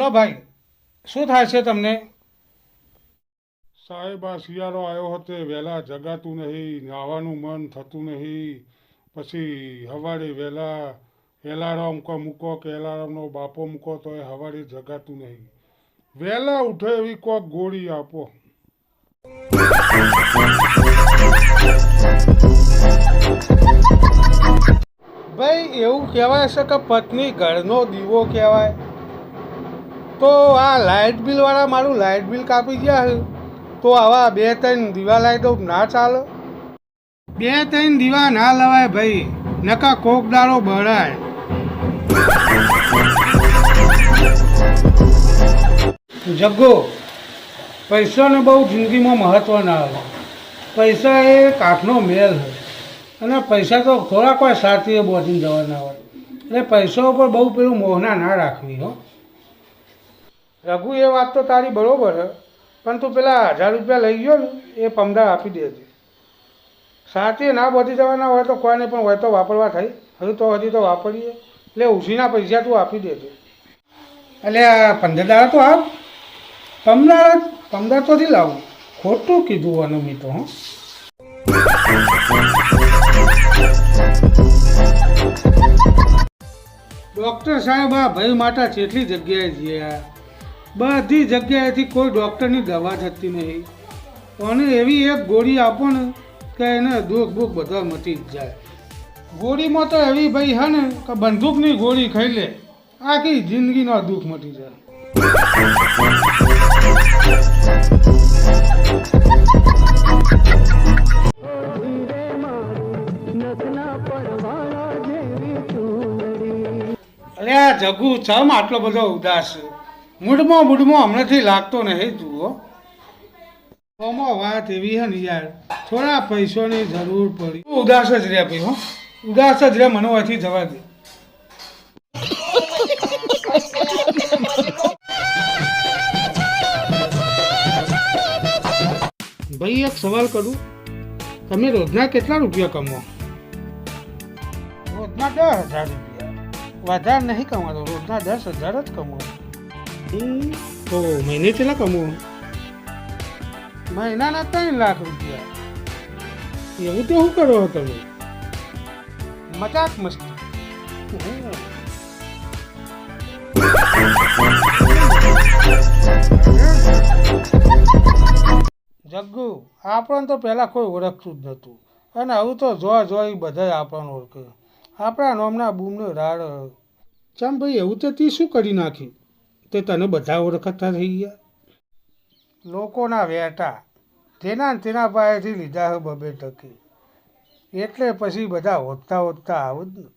બોલો ભાઈ, શું થાય છે તમને? સાહેબ આ શિયાળો આવ્યો હતો વહેલા જગાતું નહીં, નાહવાનું મન થતું નહીં. પછી સવારે વહેલા એલાર્મ કો મૂકો કે એલાર્મનો બાપો મૂકો તો એ સવારે જગાતું નહીં. વહેલા ઉઠે એવી કોક ગોળી આપો. ભાઈ એવું કહેવાય છે કે પત્ની ઘરનો દીવો કહેવાય. તો આ લાઇટ બિલવાળા મારું લાઇટ બિલ કાપી ગયા છે, તો આવા 2-3 દીવા લાવી દઉં, ના ચાલે? 2-3 દીવા ના લવાય ભાઈ, નકા કોક દાડો બળાય. જગ્ગો, પૈસાને બહુ જિંદગીમાં મહત્વ ના આવે. પૈસા એ કાઠનો મેલ છે, અને પૈસા તો થોડા કોઈ સાથીએ બોધીને જવાના હોય. એટલે પૈસા ઉપર બહુ પેલું મોહના ના રાખવી હો. રઘુ, એ વાત તો તારી બરોબર છે, પણ તું પેલા 1000 રૂપિયા લઈ ગયો ને એ પમદાર આપી દેજે. સાથે ના બોધી જવાના હોય તો કોઈને પણ હોય તો વાપરવા થઈ, હજી તો વાપરીએ, એટલે ઉછીના પૈસા તું આપી દેજે. એટલે આ 15 દાડા તો આપ, પમદાર તોથી લાવું. ખોટું કીધું આનું મેં તો. હં, ડૉક્ટર સાહેબ આ ભાઈ માટે કેટલી જગ્યાએ ગયા, બધી જગ્યાએથી કોઈ ડૉક્ટરની દવા થતી નહીં. અને એવી એક ગોળી આપો ને કે એને દુઃખ બુખ બધા મટી જ જાય. ગોળીમાં તો એવી ભાઈ હે ને કે બંદૂકની ગોળી ખાઈ લે, આખી જિંદગીનો દુઃખ મટી જાય. અરે આ જગુ ચમ આટલો બધો ઉદાસ છે? મૂડમાં હમણાંથી લાગતો નહીં તું હો. ઓમાં વાત એવી હે ને યાર, થોડા પૈસાની જરૂર પડી. ઉદાસ જ રહે ભાઈ. હો, ઉદાસ જ રહે, મને અહીંથી જવા દે. ભાઈ એક સવાલ કરું, તમે રોજના કેટલા રૂપિયા કમાવો? રોજના 10,000 રૂપિયા. વધારે નહીં કમાતો, રોજના 10,000 જ કમાવો. તો મહિને કેટલા કમાવો? મહિનાના 3 લાખ રૂપિયા. એવું તો શું કરો તમે? મજાક મસ્તી. જગ્ગુ, આપણને તો પહેલાં કોઈ ઓળખતું જ નહોતું, અને આવું તો જોઈ બધા આપણને ઓળખે. આપણા નામના બૂમનો રાડ. ચમ ભાઈ, એવું તો તી શું કરી નાખ્યું તે તને બધા ઓળખતા થઈ ગયા? લોકોના વેટા તેના પાસેથી લીધા છે 2 ટકી, એટલે પછી બધા હોતતા આવે જ ને.